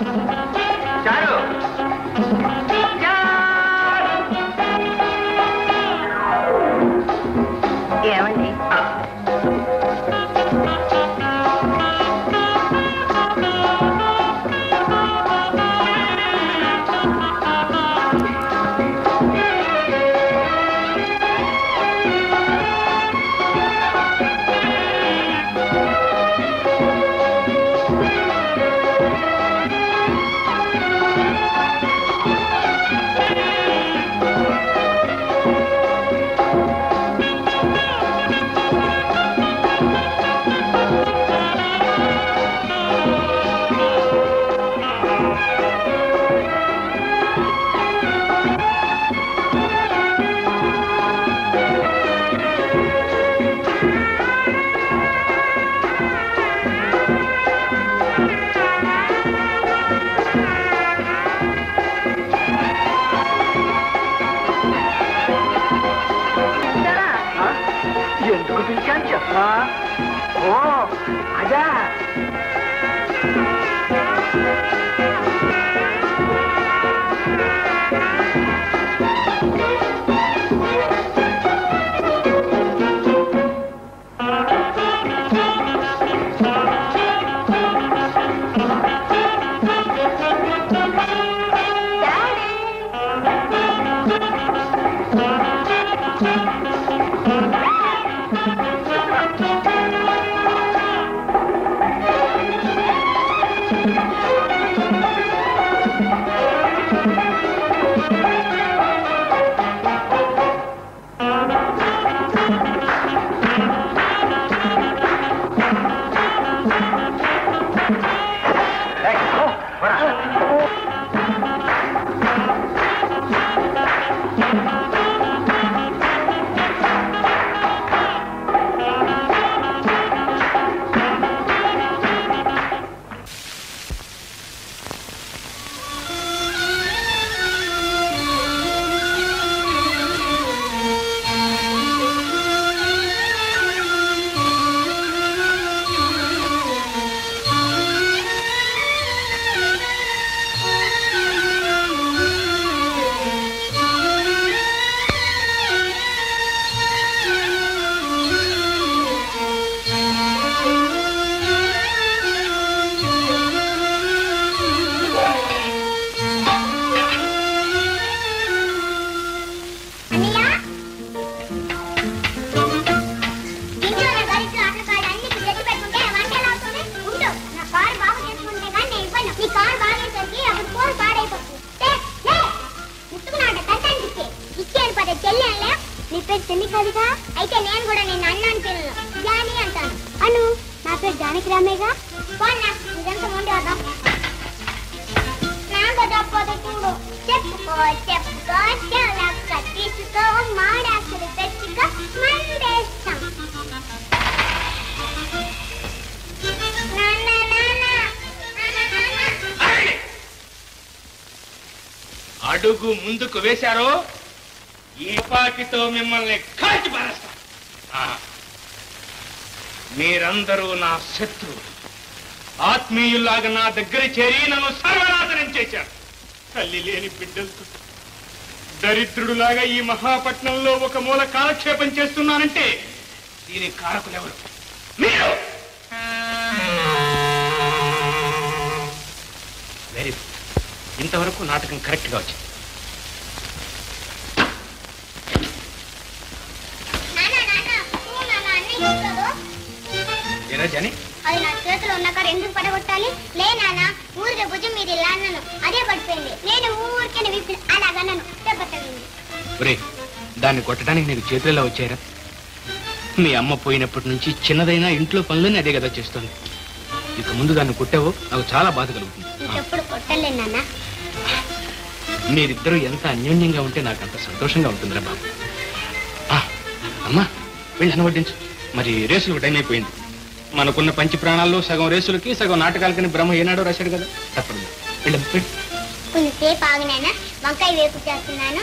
చారు ఏమండి ఎందుకు పిలిచాను చెప్పా? ఓ అదా అయితే నేను కూడా నేను అన్నాను పిల్లలు జాని అంటాను. అను నా పేరు జానకి రామేగా. ఇదంతా ముందు వద్దాం. నాకు తప్పదు చూడు. చెప్పుకో చెప్పుకో చెలక్క తీసుకో మాడాకులు తెచ్చుకో మందేస్తాం. అడుగు ముందుకు వేశారో ఈ పాటితో మిమ్మల్ని కాల్చి పారేస్తా. మీరందరూ నా శత్రువు. ఆత్మీయుల్లాగా నా దగ్గర చేరి నన్ను సర్వనాశనం చేశారు. తల్లి లేని బిడ్డలతో దరిద్రుడులాగా ఈ మహాపట్నంలో ఒక మూల కాలక్షేపం చేస్తున్నానంటే దీని కారకులెవరు? మీరు. Very good. ఇంతవరకు నాటకం కరెక్ట్ గా వచ్చింది. అది నా చేతిలో ఉన్న కారు ఎందుకు పడగొట్టాలి? లే నాన్న, ఊరికే భుజం మీద ఇలా అన్నాను, అదే పడిపోయింది. నేను ఊరికే విప్పి అలాగన్నాను, దెబ్బ తగిలింది. దాన్ని కొట్టడానికి నీకు చేతుల్లో వచ్చారా? మీ అమ్మ పోయినప్పటి నుంచి చిన్నదైనా ఇంట్లో పనులని అదే కదా చేస్తుంది. ఇక ముందు దాన్ని కొట్టావో నాకు చాలా బాధ కలుగుతుంది. ఇంకెప్పుడు కొట్టలే నాన్న. మీరిద్దరూ ఎంత అన్యోన్యంగా ఉంటే నాకు అంత సంతోషంగా ఉంటుందిరా బాబు. అమ్మా వెళ్ళి అనువడ్డించు. మరి రేసులకు టైం అయిపోయింది. మనకున్న పంచి ప్రాణాల్లో సగం రేసులకి సగం నాటకాలకని బ్రహ్మ ఏనాడో రాశాడు కదా. తప్పదు. కొంచెంసేపు ఆగినానా, వంకాయ వేపు చేస్తున్నాను.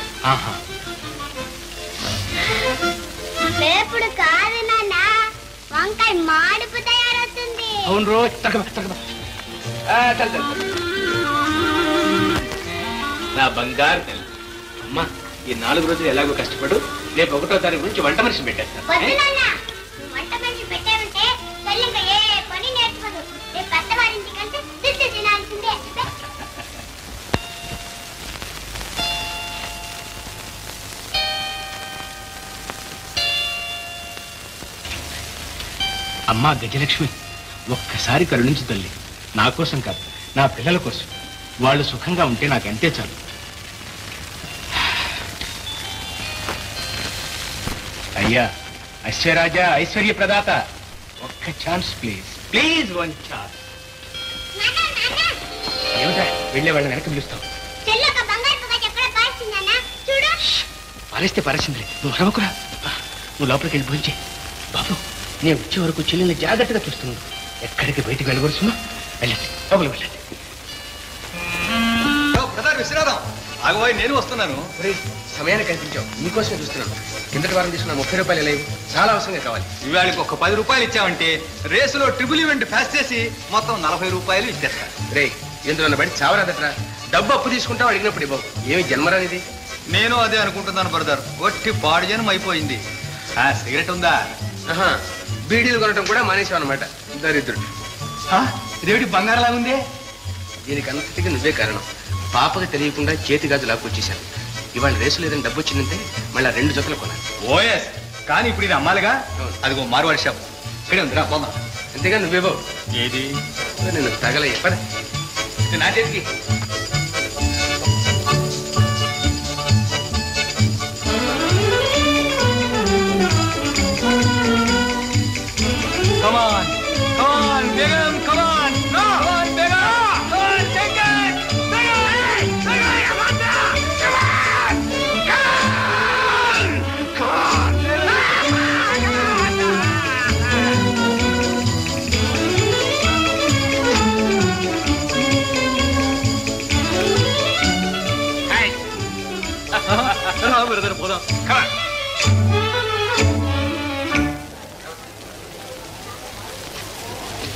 వేపుడు కాదు నాన్న, వంకాయ మాడుపు తయారవుతుంది. అవును రో. తగ్గ నా బంగారు తల్లి. అమ్మా ఈ 4 రోజులు ఎలాగో కష్టపడు, రేపు 1వ తారీఖు నుంచి వంట మనిషి పెట్టేస్తాను. వంట మనిషి పెట్టామంటే తల్లి ఇంకా ఏ పని నేర్చుకోదు. రేపు పెద్దవారింటి కంటే తిట్టి తినాల్సిందే. అమ్మా గజలక్ష్మి, ఒక్కసారి కరుణించు తల్లి. నా కోసం కాదు, నా పిల్లల కోసం. వాళ్ళు సుఖంగా ఉంటే నాకు అంతే చాలు. అయ్యా ఐశ్వర్యరాజా, ఐశ్వర్య ప్రదాత, ఒక్క ఛాన్స్ ప్లీజ్, ప్లీజ్ 1 ఛాన్స్. ఏమిటా వెళ్ళే వాళ్ళని వెనక పిలుస్తావు? పారేస్తే పారేసిందిలే, నువ్వు రవకురా. నువ్వు లోపలికి వెళ్ళి భోంచే. బాబు నేను వచ్చే వరకు చెల్లెల్ని జాగ్రత్తగా చూస్తున్నాడు. ఎక్కడికి బయటికి వెళ్ళకూడదు. వెళ్ళండి లోపలికి వెళ్ళండి. విశ్రారం ఆగబోయి నేను వస్తున్నాను. సమయాన్ని కనిపించావు, నీకోసమే చూస్తున్నాను. కిందటి వారం తీసుకున్న 30 రూపాయలు లేవు, చాలా అవసరంగా కావాలి. ఇవాళకి ఒక 10 రూపాయలు ఇచ్చామంటే రేసులో ట్రిపుల్ ఈవెంట్ ఫాస్ట్ చేసి మొత్తం 40 రూపాయలు ఇచ్చేస్తాను. రే ఎందులో బట్టి చావరాదట్రా. డబ్బు అప్పు తీసుకుంటావు, అడిగినప్పుడు ఇవ్వవు. ఏమి జన్మరానిది? నేను అదే అనుకుంటున్నాను బ్రదర్. ఒట్టి పాడుజనం అయిపోయింది. సిగరెట్ ఉందా? బీడీలు కొనటం కూడా మానేసావు అనమాట. దరిద్రుడు. ఇదేమిటి బంగారంలా ఉంది? దీనికి అంతటికి నువ్వే కారణం. పాపకి తెలియకుండా చేతి గాజు లాక్కొచ్చేశాను. ఇవాళ రేసు లేదని డబ్బు వచ్చిందంటే మళ్ళీ 2 జతలు కొనాలి. ఓఎస్, కానీ ఇప్పుడు ఇది అమ్మాలిగా. అదిగో మార్వాడి షాప్ ఇక్కడే ఉందిరా, పోదాం. అంతేగా నువ్వేవో. ఏది? నేను తగలయ్య పద నా చేతికి. Come on, come on, Begum, come on, come on, Begum, come on, take it, take it, take it, Amanda, come on, come on, hey, brother, పోదాం. Come on.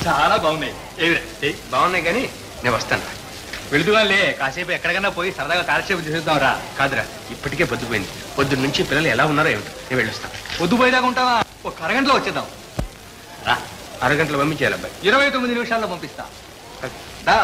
చాలా బాగున్నాయి. బాగున్నాయి కానీ నేను వస్తాను. వెళుతుగానే కాసేపు ఎక్కడికన్నా పోయి సరదాగా కాలక్షేపం చేసేద్దాం రా. కాదురా, ఇప్పటికే పొద్దుపోయింది. పొద్దున్న నుంచి పిల్లలు ఎలా ఉన్నారో ఏమిటో. నేను వెళ్ళొస్తాను. పొద్దుపోయేదాకా ఉంటావా? ఒక అరగంటలో వచ్చేద్దాం రా. అరగంటలో పంపించేయాలి అబ్బాయి. 29 నిమిషాల్లో పంపిస్తా. దా.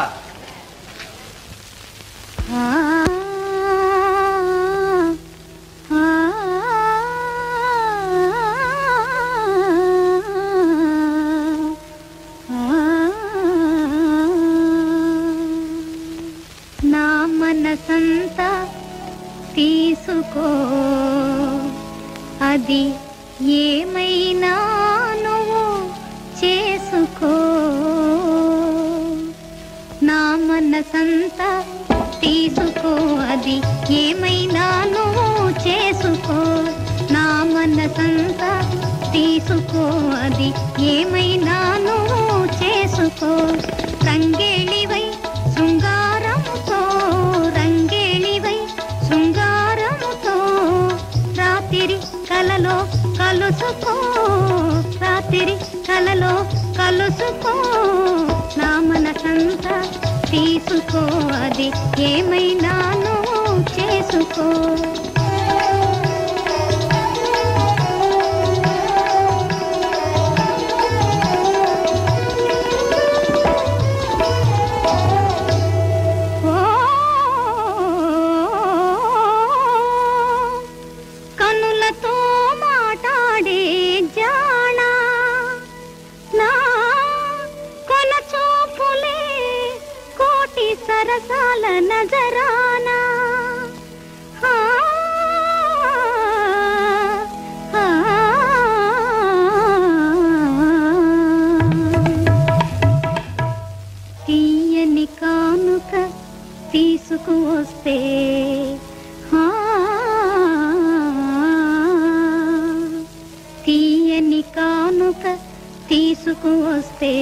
మనసంతా తీసుకో, అది ఏమైనా నువ్వు చేసుకో. నా మనసంతా తీసుకో, అది ఏమైనా నువ్వు చేసుకో. నా మనసంతా తీసుకో, అది ఏమైనా నువ్వు చేసుకో. రంగేళివై శృంగారముతో, రంగేళివై శృంగారముతో, రాత్రి కలలో కలుసుకో, రాత్రి కలలో కలుసుకో. నా మనసంతా తీసుకో, అది ఏమైనా నువ్వు చేసుకో. సరసాల నజరానా తీయని కానుక తీసుకువస్తే, తీయని కానుక తీసుకువస్తే,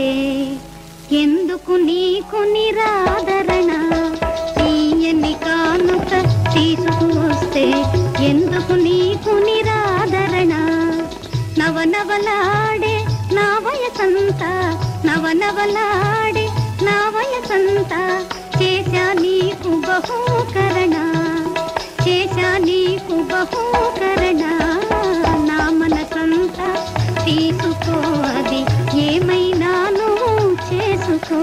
ఎందుకు నీకు నిరాదరణ? తీయని కానుక తీసుకువస్తే, ఎందుకు నీకు నిరాదరణ? నవనవలాడే నా వయసంతా, నవనవలాడే నా వయసంతా, చేశా నీకు బహూకరణ. బాహూకరణ నా మనసంతా తీసుకో అది ఏమైనా నువ్వు చేసుకో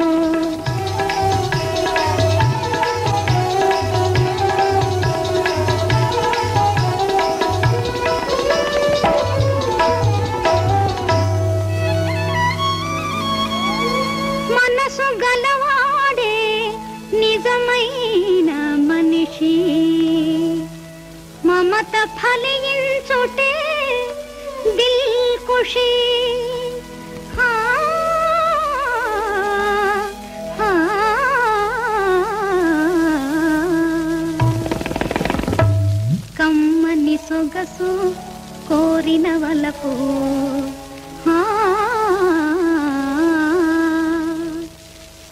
మనసు గలవాడే నిజమైన మనిషి మమత ఫలించుటే దిల్ ఖుషి కమ్మని సొగసు కోరిన వలపు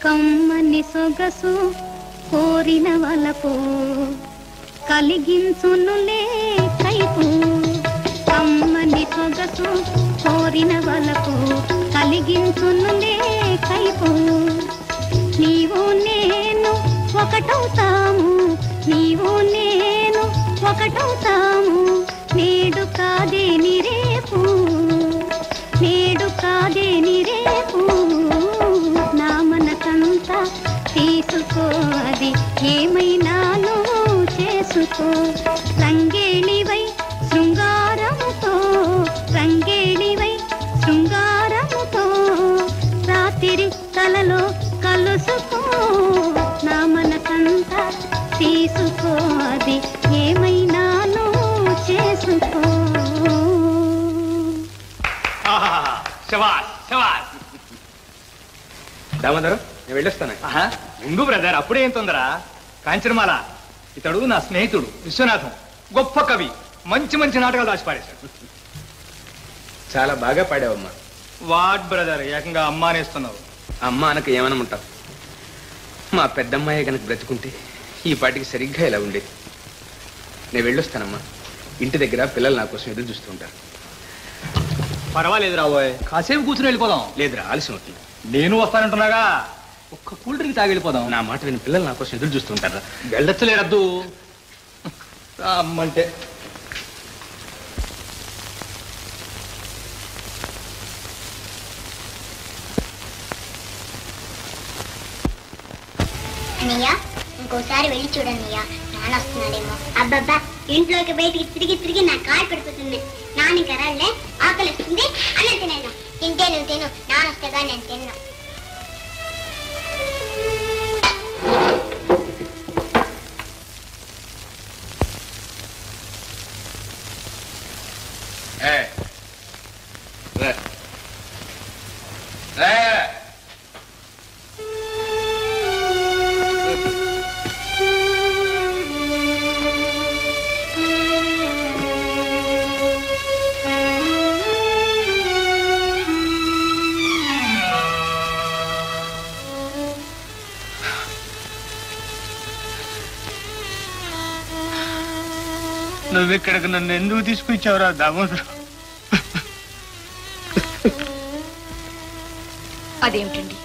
కమ్మని సొగసు కోరిన వలపు కలిగించునులే కైపు కమ్మని సొగసు కోరిన వలపు కలిగించునులే కైపు నీవు నేను ఒకటవుతాము నీవు నేను ఒకటవుతాము నేడు కాదేని రేపు నేడు కాదేని రేపు నా మనసంతా తీసుకో అది ఏమైనా నువ్వు చేసుకో రంగేళివై శృంగారముతో రంగేళివై శృంగారముతో రాత్రి కలలో కలుసుకో నా మనసంతా తీసుకో అది ఏమైనా నువ్వు చేసుకో శవాస్ శవాస్ దామోదరం నేను వెళ్ళొస్తాను. ఉండు బ్రదర్, అప్పుడే ఏం తొందర. కాంచనమాల ఇతడు నా స్నేహితుడు విశ్వనాథం, గొప్ప కవి, మంచి మంచి నాటకాలు రాసి పారేశాడు. చాలా బాగా పాడావమ్మా. వాట్ బ్రదర్, ఏకంగా అమ్మ అనేస్తున్నావు. అమ్మ అనకు ఏమనమంటావు? మా పెద్దమ్మాయి కనుక బ్రతుకుంటే ఈ పాటికి సరిగ్గా ఇలా ఉండేది. నేను వెళ్ళొస్తానమ్మా. ఇంటి దగ్గర పిల్లలు నా కోసం ఎదురు చూస్తుంటారు. పర్వాలేదు రాబోయ్, కాసేపు కూర్చుని వెళ్ళిపోదాం. లేదురా, ఆలస్యం అవుతుంది. నేను వస్తానంటున్నాగా, ఒక్క కూల్ డ్రింక్ తాగి వెళ్ళిపోదాం. నా మాట విని పిల్లలు నా కోసం ఎదురు చూస్తుంటారా? వెళ్ళొచ్చలేరద్దు అమ్మంటే. అన్నయ్య ఇంకోసారి వెళ్ళి చూడన్నయ్య, నాన్న వస్తున్నాడేమో. అబ్బబ్బా, ఇంట్లోకి బయటికి తిరిగి తిరిగి నా కాలు పడిపోతుంది. నాన్న ఇంకా రాళ్ళే, ఆకలి వస్తుంది, అన్నం తినేను. తింటే నువ్వు తిను, నాన్న వస్తేగా నేను తిన్నా. నువ్వెక్కడికి నన్ను ఎందుకు తీసుకొచ్చావురా దామోదరం? అదేమిటండి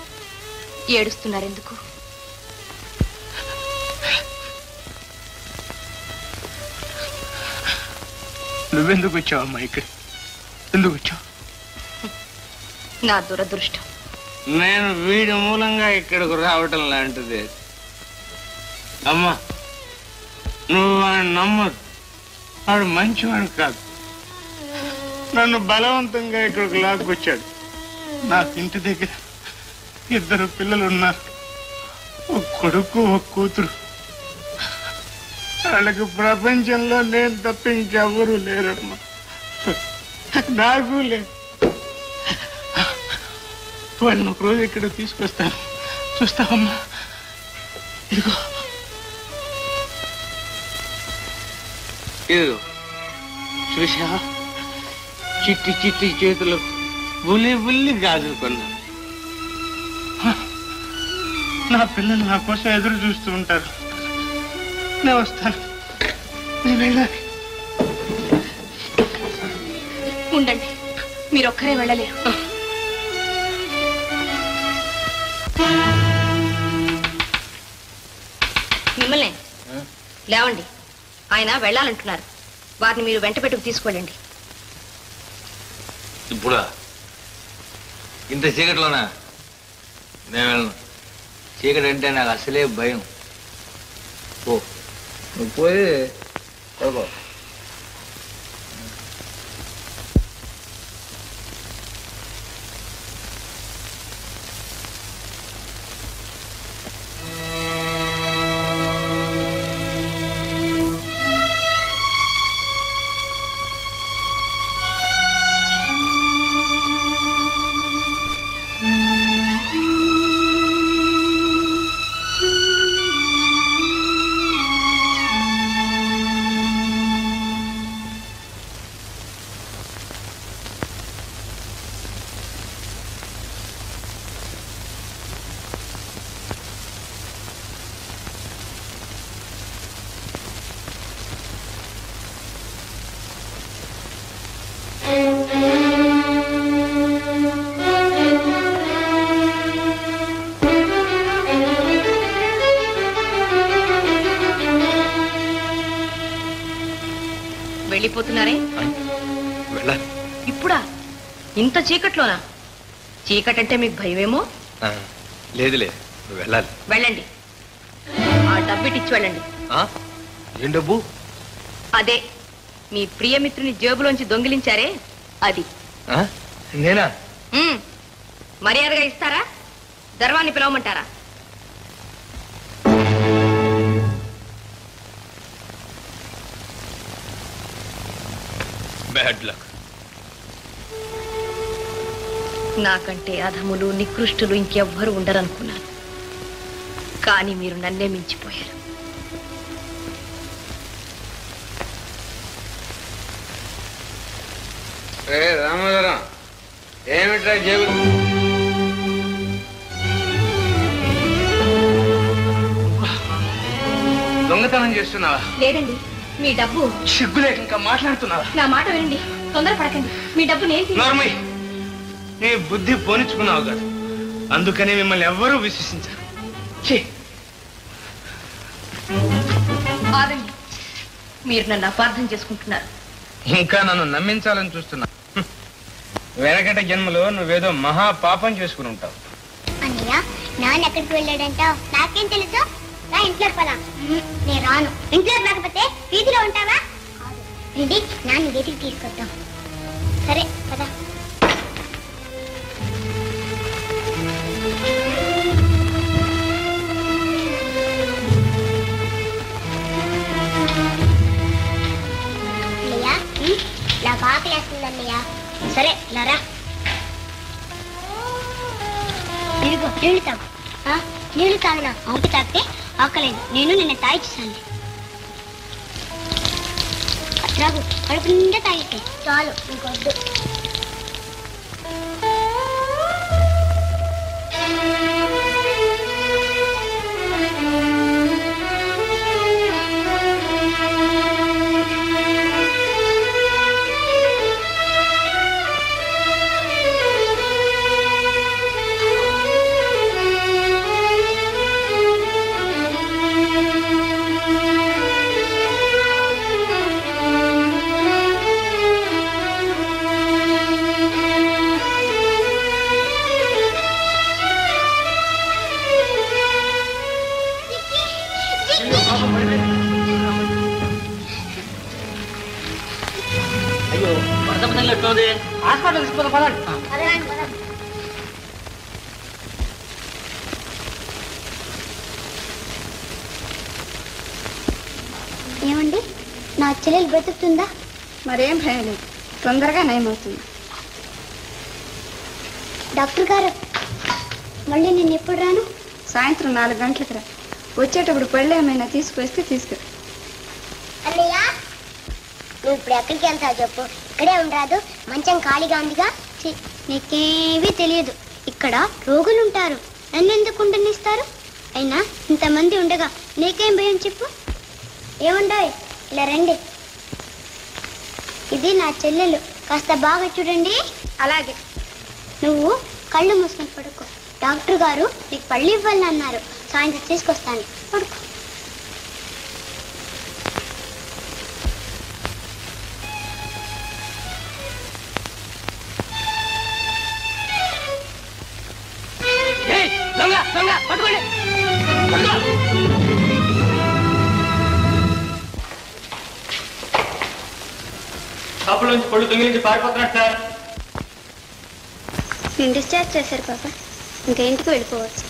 ఏడుస్తున్నారెందుకు? నువ్వెందుకు వచ్చావమ్మా ఇక్కడ? ఎందుకు వచ్చావు? నా దురదృష్టం. నేను వీడి మూలంగా ఇక్కడికి రావటం లాంటిది. అమ్మా, నువ్వు వాడిని నమ్మదు. వాడు మంచివాడు కాదు. నన్ను బలవంతంగా ఇక్కడికి లాక్కొచ్చాడు. నాకు ఇంటి దగ్గర 2 పిల్లలు ఉన్నారు, ఒక కొడుకు ఒక కూతురు. వాళ్ళకి ప్రపంచంలో నేను తప్ప ఇంకెవ్వరూ లేరమ్మా. నాకు లేదు. వాళ్ళని ఒక రోజు ఇక్కడ తీసుకొస్తాను, చూస్తావమ్మా? ఇదిగో ఇదిగో చూసా, చిట్టి చిట్టి చేతులు బుల్లి బుల్లి గాజుకున్నా. నా పిల్లలు నా కోసం ఎదురు చూస్తూ ఉంటారు. నేను వస్తాను, నేను వెళ్ళాలి. ఉండండి, మీరొక్కరే వెళ్ళలేరు. మిమ్మల్ని లేవండి, ఆయన వెళ్ళాలంటున్నారు. వారిని మీరు వెంట పెట్టుకు తీసుకెళ్ళండి. ఇప్పుడా? ఇంత చీకట్లోనా? నేను వెళ్ళను. చీకటి అంటే నాకు అసలే భయం. ఓ నువ్వు పోయి ఓకో. వెళ్ళిపోతున్నారే? వెళ్ళాలి. ఇప్పుడా? ఇంత చీకట్లోనా? చీకటంటే మీకు భయమేమో. లేదు లేదు, నువ్వు వెళ్ళాలి. వెళ్ళండి. ఆ డబ్బిటిచ్చి వెళ్ళండి. ఏం డబ్బు? అదే మీ ప్రియమిత్రుని జేబులోంచి దొంగిలించారే అది. నేనా? మర్యాదగా ఇస్తారా? దర్వాన్ని పిలవమంటారా? Bad luck. నాకంటే అధములు నికృష్టులు ఇంకెవ్వరూ ఉండరనుకున్నాను. కానీ మీరు నన్నే మించిపోయారు. రామోదరం ఏమిట్రా జేబు? దొంగతనం చేస్తున్నావా? లేదండి, మీ డబ్బు. సిగ్గులేక ఇంకా మాట్లాడుతున్నావా? నా మాట వినండి, తొందరపడకండి. మీ డబ్బు నేను నార్మల్ నీ బుద్ధి పోనిచ్చుకున్నావు కాదు, అందుకని మిమ్మల్ని ఎవ్వరూ విశ్వసించారు. ఆగండి, మీరు నన్ను అపార్థం చేసుకుంటున్నారు. ఇంకా నన్ను నమ్మించాలని చూస్తున్నా. వెనకట జన్మలో నువ్వేదో మహా పాపం చేసుకుని ఉంటావు. అన్నయ్య, నాన్న ఎక్కడికి వెళ్ళాడంటావు? నాకేం తెలుసు? రా ఇంట్లోకి పదా. నేను రాను. ఇంట్లోకి రాకపోతే వీధిలో ఉంటావా? రెడ్డి, నాన్న వీధికి తీసుకొద్దాం. సరే పదా. నాకు ఆకలి వేస్తుందన్నయ్య. సరే లరా, ఇదిగో నీళ్లు తాగు. నీళ్లు తాగినా ఆకు తాగితే ఆకలేదు. నేను నిన్న తాగిచ్చాను. త్రాగు, కడుపు నిండా తాగితే చాలు, ఇంకొద్దు. హాస్పిటల్ తీసుకుపోతాం పదండి. ఏమండి, నా చెల్లెలు బ్రతుకుతుందా? మరేం భయం లేదు, తొందరగా నయమవుతుంది. డాక్టర్ గారు, మళ్ళీ నేను ఎప్పుడు రాను? సాయంత్రం 4 గంటలకు రా. వచ్చేటప్పుడు పళ్ళు ఏమైనా తీసుకొస్తే తీసుకురా. అన్నయ్య, నువ్వు ఇప్పుడు ఎక్కడికి వెళ్తావు చెప్పు? ఇక్కడే ఉండరాదు? మంచం ఖాళీగా ఉందిగా. నీకేమీ తెలియదు, ఇక్కడ రోగులు ఉంటారు. నన్ను ఎందుకు ఉండనిస్తారు? అయినా ఇంతమంది ఉండగా నీకేం భయం చెప్పు? ఏముండవు, ఇలా రండి. ఇది నా చెల్లెలు, కాస్త బాగా చూడండి. అలాగే. నువ్వు కళ్ళు మూసుకొని పడుకో. డాక్టర్ గారు నీకు పళ్ళు ఇవ్వాలని అన్నారు. సాయంత్రం తీసుకొస్తాను, పడుకో. లోపల నుంచి పళ్ళు దొంగిలించి పారిపోతున్నాడు సార్. నేను డిశ్చార్జ్ చేశారు పాప, ఇంకా ఇంటికి వెళ్ళిపోవచ్చు.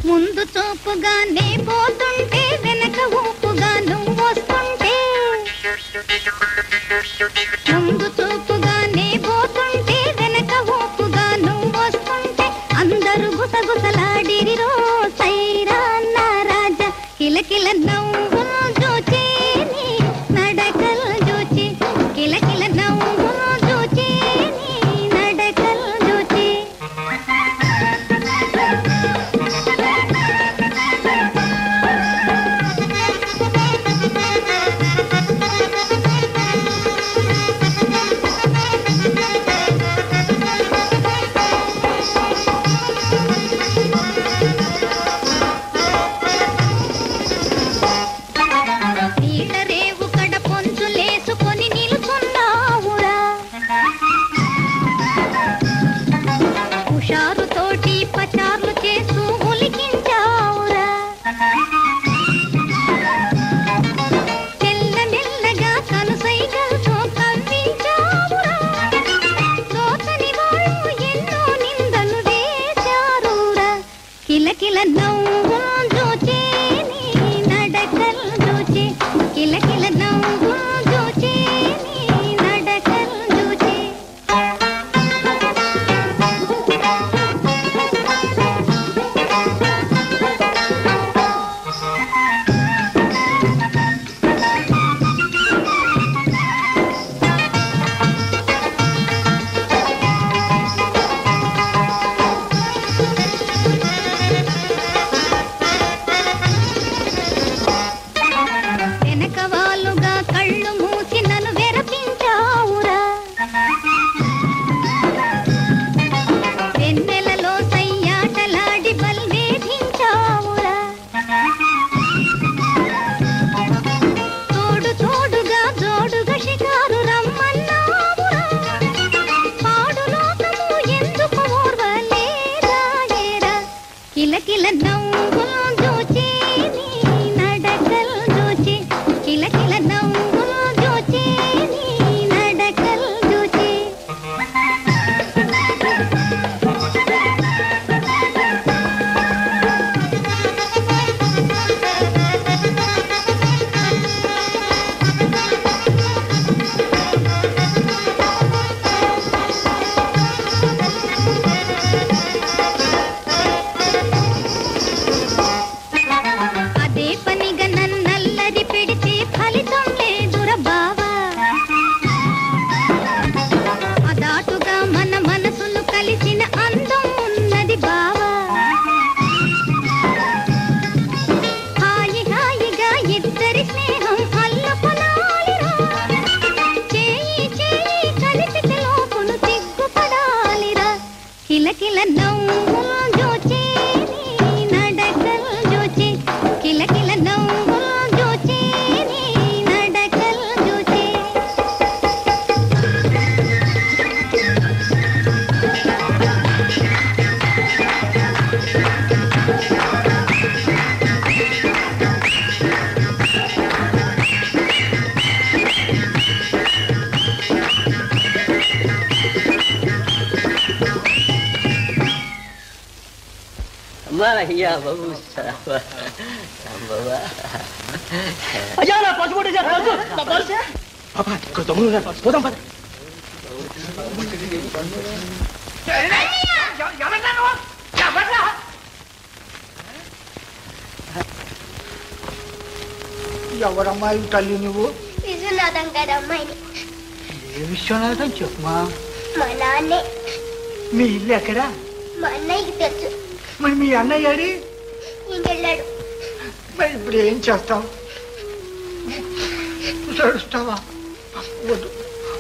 ముందు చూపుగానే పోతుంటే వెనక ఊపుగా నువ్వు వస్తుంటే, ముందు చూపుగానే పోతుంటే వెనక ఊపుగా నువ్వు వస్తుంటే, అందరూ గుసగుసలాడిరిరో సైరా నా రాజా. కిలకిల నవ్వులు చూచి నీ నడకలు చూచి, కిలకిల నవ్వులు చూచి నీ నడకలు చూచి. కిలకిల నవ్వులు చూచి నీ నడకలు చూచి, కిలకిల నవ్వులు చూచి నీ నడకలు చూచి. కిలకిల నవ్వులు చూచి నీ నడకలు చూచి, కిలకిల నవ్వులు చూచి నీ నడకలు చూచి. కిలకిల నవ్వులు చూచి నీ నడకలు చూచి, కిలకిల నవ్వులు చూచి నీ నడకలు చూచి. అయ్యా బాబు అయ్యా నా పసు ఇక్కడ తమ్ముడు పోదాం పద. ఎవరమ్మాయి తల్లి నువ్వు? విశ్వనాథం గారి అమ్మాయిని. ఏ విశ్వనాథం చెప్పమా? మా నాన్నే. మీ ఇల్లు ఎక్కడా? మా అన్నయ్యకి తెలుసు. మరి మీ అన్నయ్య గారి ఇంకెళ్ళాడు. మరి ఇప్పుడు ఏం చేస్తావు? చడుస్తావా? వద్దు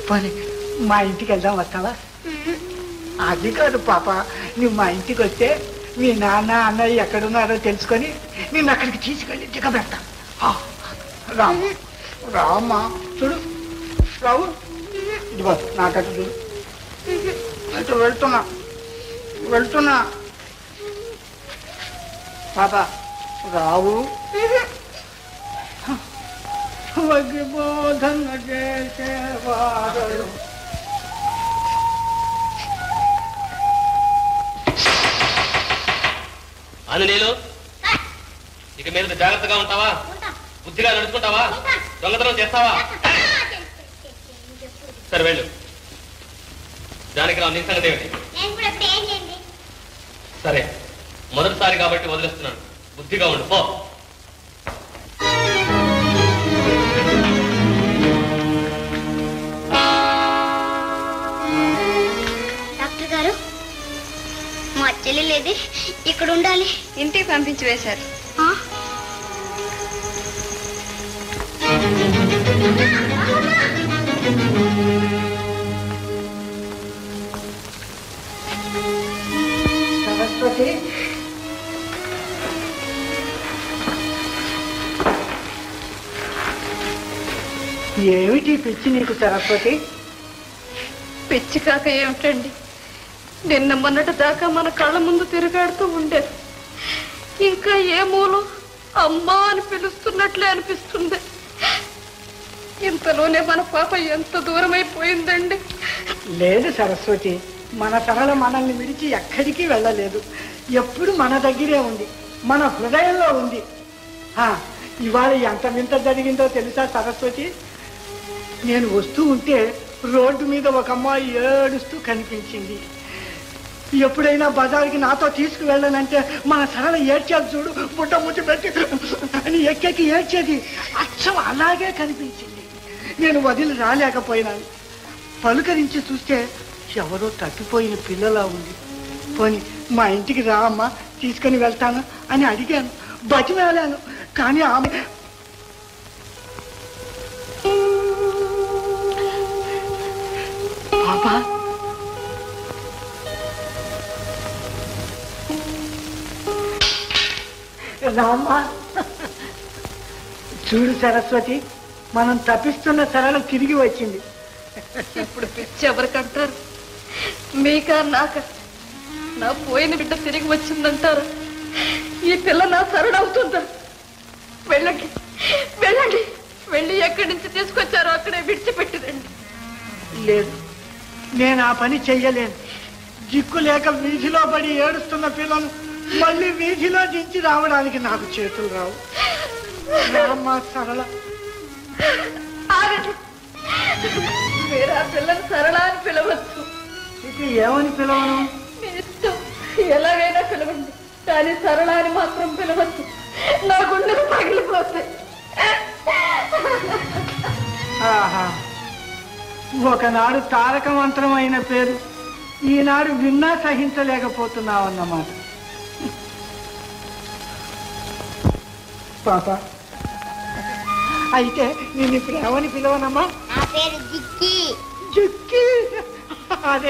పని మా ఇంటికి వెళ్దాం, వస్తావా? అది కాదు పాప, నువ్వు మా ఇంటికి వస్తే మీ నాన్న అన్నయ్య ఎక్కడున్నారో తెలుసుకొని నేను అక్కడికి తీసుకెళ్ళి దిగబెడతా. రామ్మా రామ్మా, చూడు రావు, ఇదిగో నాకట్టు చూడు, అటు వెళ్తున్నా వెళ్తున్నా. పాప రావు, బోధన చేసేవాడు. ఆంజనేయులు, ఇక మీద జాగ్రత్తగా ఉంటావా? బుద్ధిగా నడుచుకుంటావా? దొంగతనం చేస్తావా? సరే వెళ్ళు. జానకిరావు, నీ సంగతి ఏమిటి? సరే, మొదటిసారి కాబట్టి వదిలేస్తున్నాను. బుద్ధిగా ఉండు, పో. డాక్టర్ గారు, మా చెల్లి లేది, ఇక్కడ ఉండాలి. ఇంటికి పంపించి వేశారు. సరస్వతి, ఏమిటి పిచ్చి నీకు సరస్వతి? పిచ్చి కాక ఏమిటండి, నిన్న మొన్నటి దాకా మన కళ్ళ ముందు తిరుగాడుతూ ఉండేది. ఇంకా ఏ మూలం అమ్మా అని పిలుస్తున్నట్లే అనిపిస్తుంది. ఇంతలోనే మన పాప ఎంత దూరం అయిపోయిందండి. లేదు సరస్వతి, మన సరళ మనల్ని విడిచి ఎక్కడికి వెళ్ళలేదు. ఎప్పుడు మన దగ్గరే ఉంది, మన హృదయంలో ఉంది. ఇవాళ ఎంత వింత జరిగిందో తెలుసా సరస్వతి? నేను వస్తూ ఉంటే రోడ్డు మీద ఒక అమ్మాయి ఏడుస్తూ కనిపించింది. ఎప్పుడైనా బజార్కి నాతో తీసుకువెళ్ళనంటే మన సరళ ఏడ్చేది చూడు, బుట్ట ముట్టి పెట్టి అని ఎక్కెక్కి ఏడ్చేది. అచ్చం అలాగే కనిపించింది. నేను వదిలి రాలేకపోయినాను. పలుకరించి చూస్తే ఎవరో తప్పిపోయిన పిల్లలా ఉంది. పోనీ మా ఇంటికి రా అమ్మా, తీసుకొని వెళ్తాను అని అడిగాను, బతిమాలాను. కానీ ఆమె పాపా రామ్మా. చూడు సరస్వతి, మనం తప్పిస్తున్న సరళ తిరిగి వచ్చింది. ఇప్పుడు పిచ్చి ఎవరికంటారు? మీకా నాక? నా పోయిన బిడ్డ తిరిగి వచ్చిందంటారు. ఈ పిల్ల నా సరళవుతుందా? వెళ్ళండి వెళ్ళండి, వెళ్ళి ఎక్కడి నుంచి తీసుకొచ్చారో అక్కడే విడిచిపెట్టిరండి. లేదు, నేను ఆ పని చెయ్యలేను. దిక్కు లేక వీధిలో పడి ఏడుస్తున్న పిల్లను మళ్ళీ వీధిలో దించి రావడానికి నాకు చేతులు రావు. రామ్మా సరళ. ఆగండి, మీరు ఆ పిల్లని సరళ అని పిలవచ్చు. ఇది ఏమని పిలవను? మీ ఇష్టం, ఎలాగైనా పిలవండి, కానీ సరళ అని మాత్రం పిలవచ్చు. నా గుండెలు పగిలిపోతాయి. ఆహా, ఒకనాడు తారక మంత్రమైన పేరు ఈనాడు విన్నా సహించలేకపోతున్నావన్నమాట. పాప, అయితే నేను ఇప్పుడు ఏమని పిలవనమ్మా? నా పేరు జిక్కి. జిక్కి? అదే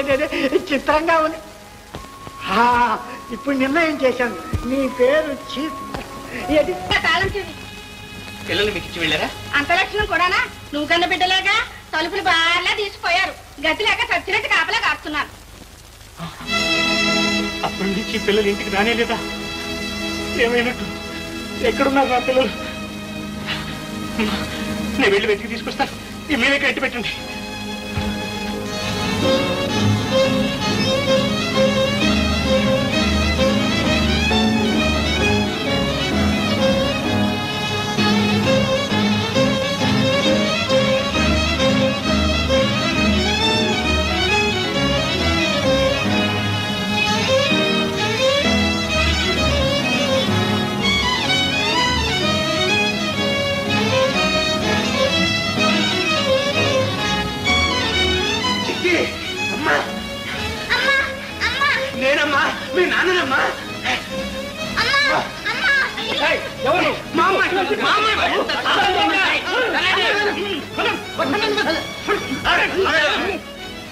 చిత్రంగా ఉంది. ఇప్పుడు నిర్ణయం చేశాను, నీ పేరు పిల్లల్ని మీకు ఇచ్చి వెళ్ళారా? అంత లక్షణం కూడానా? నువ్వు కన్న బిడ్డలేగా తలుపులు బాగా తీసిపోయారు. గతి లేక చచ్చినట్టు కాపలా కాస్తున్నారు. అప్పటి నుంచి పిల్లలు ఇంటికి రానే లేదా? ఏమైనట్టు? ఎక్కడున్నారు నా పిల్లలు? నేను వెళ్ళి వెతికి తీసుకొస్తాను. ఈ మీదే కట్టి పెట్టండి.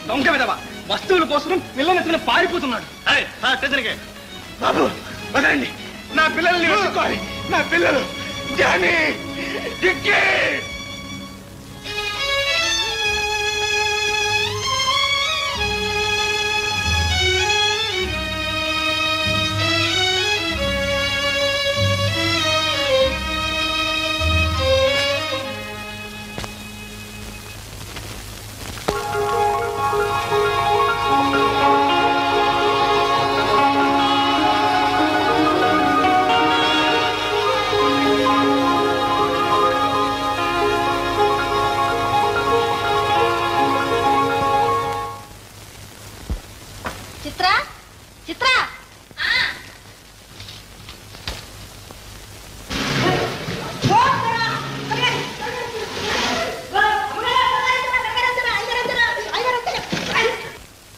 దొంగ విధవా వస్తువుల కోసం పిల్లలెత్తున పారిపోతున్నాడు. బాబు వదండి, నా పిల్లల్ని వెతుక్కోవాలి. నా పిల్లలు జానీ, జిక్కి.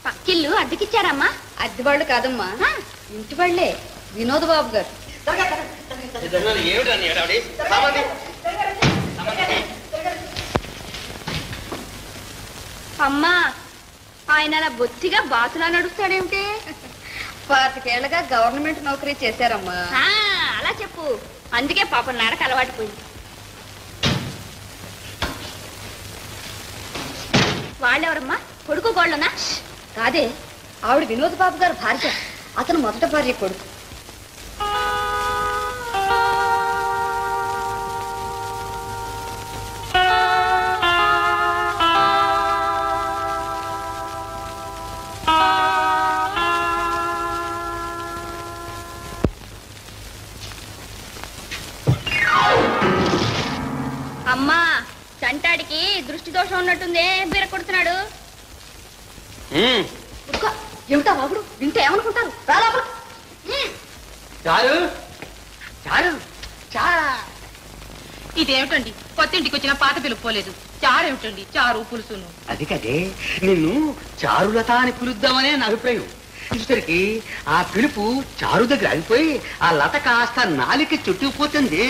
పక్కిల్లు అద్దెకిచ్చారమ్మా? అద్దె వాళ్ళు కాదమ్మా, ఇంటి వాళ్ళే. వినోద్ బాబు గారు. అమ్మా, ఆయన అలా బొత్తిగా బాతులా నడుస్తాడేమిటి? 25 ఏళ్లుగా గవర్నమెంట్ నౌకరీ చేశారమ్మా. అలా చెప్పు. అందుకే పాపం నడక అలవాటు పోయింది. వాళ్ళెవరమ్మా? కొడుకు గోళ్ళనా? కాదే, ఆవిడ వినోద్ బాబు గారు భార్య. అతను మొదట భార్య కొడుకు. అమ్మా, చంటాడికి దృష్టి దోషం ఉన్నట్టుందే, బీర కొడుతున్నాడు. ఏమిటా బాబుడు, వింటే ఏమనుకుంటారు? చారు చారు ఇదేమిటండి, కొత్త ఇంటికి వచ్చిన పాత పిలుపుకోలేదు. చారు ఏమిటండి, చారు పులుసును. అది కదే, నిన్ను చారులత అని పిలుద్దామనే నా అభిప్రాయం. చూసరికి ఆ పిలుపు చారు దగ్గర ఆగిపోయి ఆ లత కాస్త నాలికి చుట్టుకుపోతుంది.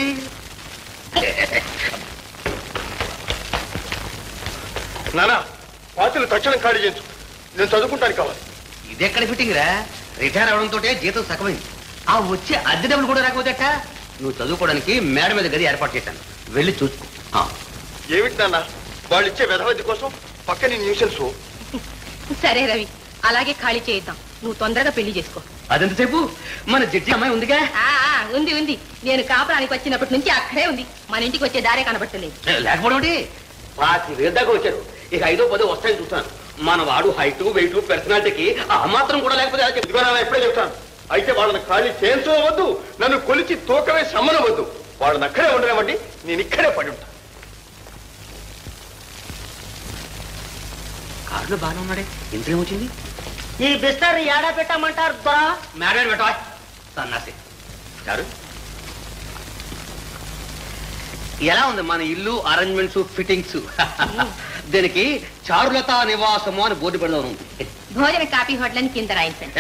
నానా, పాత్రలు తక్షణం ఖాళీ చేయించు. నేను చదువుకుంటానికి కావాలి. ఇదెక్కడ ఫిట్టింగ్ రా? రిటైర్ అవడంతో జీతం సగమైంది. ఆ వచ్చే అద్దె డబ్బులు కూడా రాకపోతేట. నువ్వు చదువుకోవడానికి మేడ మీద గది ఏర్పాటు చేశాను, వెళ్ళి చూసుకో. ఏమిటి నాన్న, వాళ్ళు ఇచ్చే వెధవద్ది కోసం పక్కని న్యూసెన్స్. సరే రవి, అలాగే ఖాళీ చేద్దాం. నువ్వు తొందరగా పెళ్లి చేసుకో. అదెంతసేపు? మన జడ్జి అమ్మాయి ఉందిగా? ఉంది ఉంది. నేను కాపురానికి వచ్చినప్పటి నుంచి అక్కడే ఉంది. మన ఇంటికి వచ్చే దారే కనబట్టలేదు. లేకపోవడం 25,000 దాకా వచ్చారు. ఇక 5ో 10 వస్తాయని చూస్తాను. మన వాడు హైట్ వెయిట్ పర్సనాలిటీకి ఆ మాత్రం కూడా లేకపోతే ఎప్పుడే చెప్తాను. అయితే వాళ్ళని ఖాళీ చేయించవద్దు, నన్ను కొలిచి తూకమే సమ్మనవద్దు. వాళ్ళని అక్కడే ఉండలేమండి, నేను ఇక్కడే పడి ఉంటాను. కారులో బాగానే ఉన్నాడే, ఇంతేమొచ్చింది? ఈ బిస్తర్ ఏడా పెట్టామంటారు దొరా? మేడ పెట్టా సన్నాసి. చారు, ఎలా ఉంది మన ఇల్లు అరేంజ్మెంట్స్ ఫిట్టింగ్స్? దీనికి చారులత నివాసము అని బోర్డు పెడదాం ఉంది. భోజన కాఫీ హోటల్ అని కింద రాయించండి.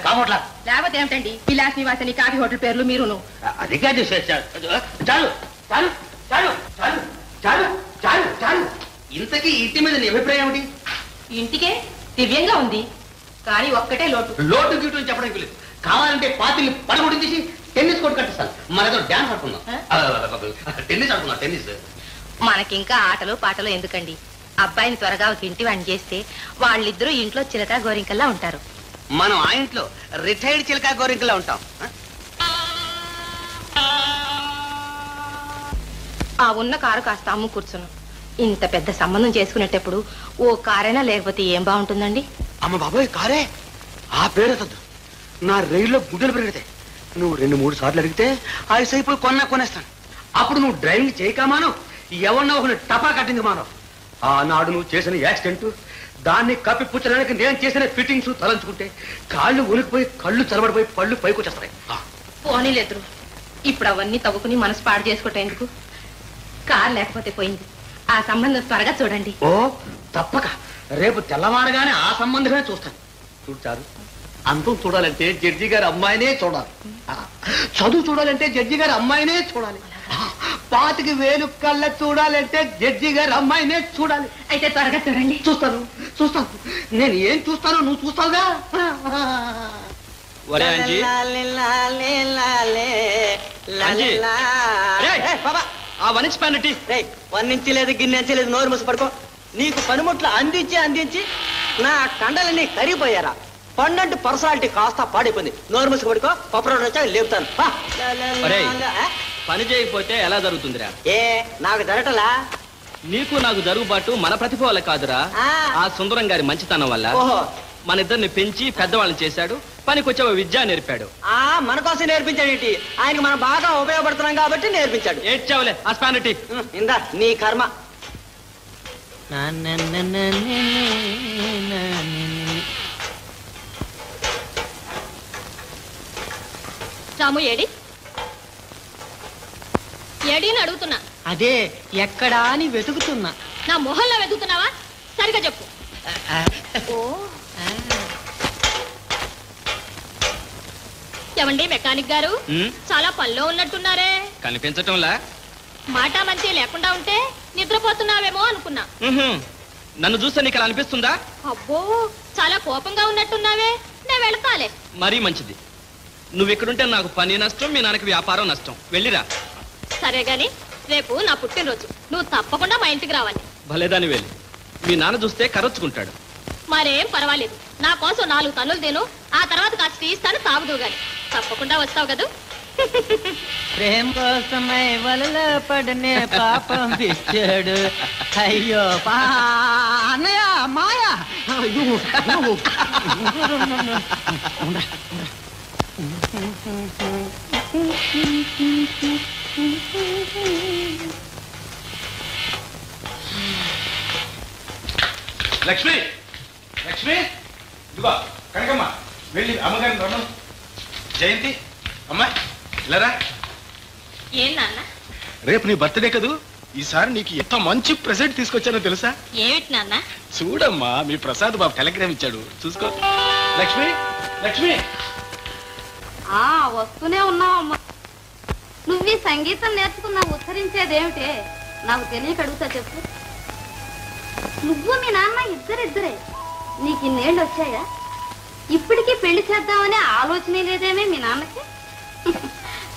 కావట్లా? లేకపోతే ఏమిటండి, విలాస్ నివాసని కాఫీ హోటల్ పేర్లు మీరును. అది కాదు. చాలు చాలు చాలు చాలు చాలు చాలు చాలు. ఇంతకీ ఇంటి మీద నీ అభిప్రాయం ఏమిటి? ఇంటికే దివ్యంగా ఉంది, కానీ ఒక్కటే లోటు. లోటు గీటు అని చెప్పడానికి లేదు. కావాలంటే పాతిని పడగొట్టించేసి టెన్నిస్ కోర్టు కట్టిస్తాను. మనతో డాన్స్ ఆడుకుందాం. టెన్నిస్ ఆడుకుందాం. టెన్నిస్. మనకింకా ఆటలు పాటలు ఎందుకండి? అబ్బాయిని త్వరగా ఒక ఇంటి వాడిని చేస్తే వాళ్ళిద్దరూ ఇంట్లో చిలక గోరింకల్లా ఉంటారు. మనం ఆ ఇంట్లో రిటైర్డ్ చిలక గోరింకల్లా ఉంటాం. ఆ ఉన్న కారు కాస్త అమ్ము కూర్చును. ఇంత పెద్ద సంబంధం చేసుకునేటప్పుడు ఓ కారైనా లేకపోతే ఏం బాగుంటుందండి? అమ్మ బాబోయ్, కారే? ఆ పేరెత్తద్దు. నా రైల్లో గుడ్డలు పెరిగితే నువ్వు 2-3 సార్లు అడిగితే ఆ సైపులు కొనేస్తాను. అప్పుడు నువ్వు డ్రైవింగ్ చేయకమాను, ఎవరినో ఒకరిని టపా కట్టింది మానవు. ఆనాడు నువ్వు చేసిన యాక్సిడెంట్, దాన్ని కప్పిపుచ్చడానికి నేను చేసిన ఫిట్టింగ్స్ తలంచుకుంటే కాళ్ళు ఉనికిపోయి కళ్ళు చలబడిపోయి పళ్ళు పైకి వచ్చేస్తాయి. పోనీలేదు, ఇప్పుడు అవన్నీ తవ్వుకుని మనసు పాడు చేసుకోవటం ఎందుకు? కారు లేకపోతే పోయింది. ఆ సంబంధం త్వరగా చూడండి. ఓ తప్పక రేపు తెల్లవారగానే ఆ సంబంధమే చూస్తాను. చూడారు, అంతం చూడాలంటే జడ్జి గారి అమ్మాయినే చూడాలి. చదువు చూడాలంటే జడ్జి గారి అమ్మాయినే చూడాలి. 25,000 కళ్ళ చూడాలంటే జడ్జి గారు అమ్మాయినే చూడాలి. అయితే త్వరగా చూడండి. చూస్తాను. నేను ఏం చూస్తానో నువ్వు చూస్తావుగా. వర్ణించలేదు గిన్నెంచలేదు నోరు మూసి పడుకో. నీకు పనిముట్లు అందించి నా కండలన్నీ కరిగిపోయారా? పండంటి పర్సనాలిటీ కాస్త పాడైపోయింది. నోరు మూసి పడుకో. పప్పురోడు వచ్చా లేపుతాను. పని చేయకపోతే ఎలా జరుగుతుందిరా? నాకు జరగటలా. నీకు నాకు జరుగుబాటు మన ప్రతిభ వల్ల కాదురా, ఆ సుందరం గారి మంచితనం వల్ల. మన ఇద్దరిని పెంచి పెద్దవాళ్ళని చేశాడు, పనికొచ్చే విద్య నేర్పాడు. మన కోసం నేర్పించాడేంటి? ఆయనకి మనం బాగా ఉపయోగపడుతున్నాం కాబట్టి నేర్పించాడు. ఏడ్చావులే అస్పానిటీ. ఇందా నీ కర్మ. రాము ఏడి అని అడుగుతున్నా. అదే ఎక్కడా అని వెతుకుతున్నా. నా మొహంలో వెతుకుతున్నావా? సరిగా చెప్పు. ఏమండి మెకానిక్ గారు, చాలా పనిలో ఉన్నట్టున్నారే. కనిపించటంలా? మాట మంచి లేకుండా ఉంటే నిద్రపోతున్నావేమో అనుకున్నా. నన్ను చూస్తే నీకు అలా అనిపిస్తుందా? అబ్బో, చాలా కోపంగా ఉన్నట్టున్నావే. నేను వెళతాలే. మరీ మంచిది. నువ్వు ఇక్కడుంటే నాకు పని నష్టం, మీ నాన్నకి వ్యాపారం నష్టం. వెళ్ళిరా. సరే గాని రేపు నా పుట్టినరోజు, నువ్వు తప్పకుండా మా ఇంటికి రావాలి. భలేదాని వెళ్ళి. మీ నాన్న చూస్తే కరొచ్చుకుంటాడు. మరేం పర్వాలేదు, నా కోసం 4 తన్నులు తిను, ఆ తర్వాత కాస్త ఇస్తాను తాగుదు గాని. తప్పకుండా వస్తావు కదా? ప్రేమ కోసమై వలలో పడనే పాపం పిచ్చాడు. అయ్యో అన్నయ్య మాయా. లక్ష్మి, ఇదిగో కనకమ్మ, వెళ్ళి అమ్మగారిని రమ్మను. జయంతి, అమ్మా ఇలారా. ఏం నాన్న? రేపు నీ బర్త్డే కదూ, ఈసారి నీకు ఎంత మంచి ప్రెజెంట్ తీసుకొచ్చానో తెలుసా? ఏమిటి నాన్న? చూడమ్మా, మీ ప్రసాద్ బాబు టెలిగ్రామ్ ఇచ్చాడు, చూసుకో. లక్ష్మి, వస్తూనే ఉన్నావమ్మా. నువ్వు ఈ సంగీతం నేర్చుకున్నావు, ఉచ్చరించేదేమిటే? నాకు తెలియక అడుగుతా చెప్పు. నువ్వు మీ నాన్న ఇద్దరే. నీకు ఇన్నేళ్ళు వచ్చాయా? ఇప్పటికీ పెళ్లి చేద్దామనే ఆలోచనే లేదేమే మీ నాన్నకి?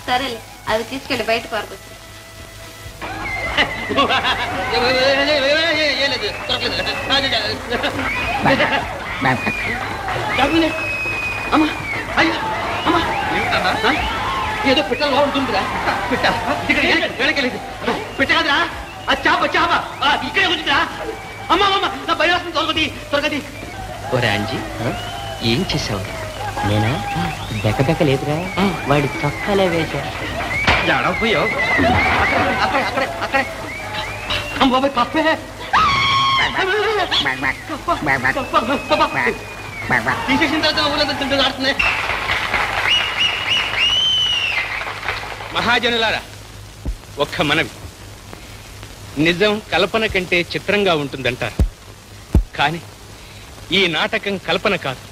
సరేలే, అవి తీసుకెళ్ళి బయట పారుకొచ్చు. ఏదో పిట్టలు బాగుంటుందిరా. పిట్ట కాదురా, అది చేప. ఇక్కడే ఉంటుందిరా. అమ్మా నా భయం వస్తుంది. త్వరగది. అంజీ, ఏం చేసావు? నేనా బెక్క లేదురా, వాడి చొక్కాలే వేశా. పోయావు? అక్కడే అమ్మ బాబాయ్ కప్పే. తీసేసిన తర్వాత ఊళ్ళంతా తింటూ ఆడుతున్నాయి. మహాజనులారా, ఒక్క మనవి. నిజం కల్పన కంటే చిత్రంగా ఉంటుందంటారు, కానీ ఈ నాటకం కల్పన కాదు.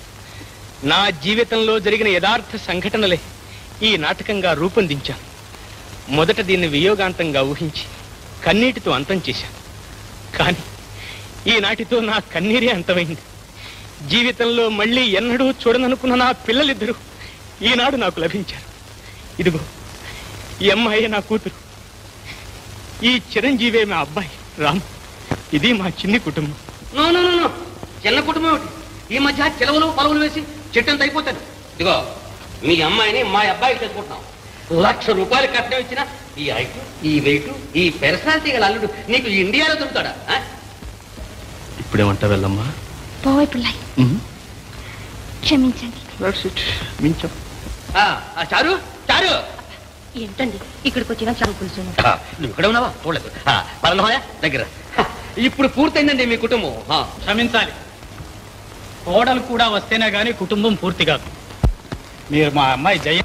నా జీవితంలో జరిగిన యథార్థ సంఘటనలే ఈ నాటకంగా రూపొందించాను. మొదట దీన్ని వియోగాంతంగా ఊహించి కన్నీటితో అంతం చేశాను. కానీ ఈనాటితో నా కన్నీరే అంతమైంది. జీవితంలో మళ్ళీ ఎన్నడూ చూడననుకున్న నా పిల్లలిద్దరూ ఈనాడు నాకు లభించారు. ఇదిగో ఈ అమ్మాయి నా కూతురు, ఈ చిరంజీవే మా అబ్బాయి రాము. ఇది మా చిన్ని కుటుంబం. నో చిన్న కుటుంబం ఏమిటి? ఈ మధ్య చెలవులు పొలవులు వేసి చెట్టంత అయిపోతాడు. ఇదిగో మీ అమ్మాయిని మా అబ్బాయికి తెచ్చుకుంటున్నాం. 1,00,000 రూపాయలు కట్నం ఇచ్చిన ఈ హైట్, ఈ వెయిట్, ఈ పర్సనాలిటీ గల అల్లుడు నీకు ఇండియాలో దొరుకుతాడా? ఇప్పుడేమంటా వెళ్ళమ్మా? పోయి పుల్లయ్య, క్షమించండి. చారు ఏంటండి ఇక్కడికి వచ్చినా చాలు పులుసు? నువ్వు ఇక్కడ ఉన్నావా? చూడలేదు. పలనోయ దగ్గర. ఇప్పుడు పూర్తయిందండి మీ కుటుంబం. క్షమించాలి, కోడలు కూడా వస్తేనే గాని కుటుంబం పూర్తి కాదు. మీరు మా అమ్మాయి జయ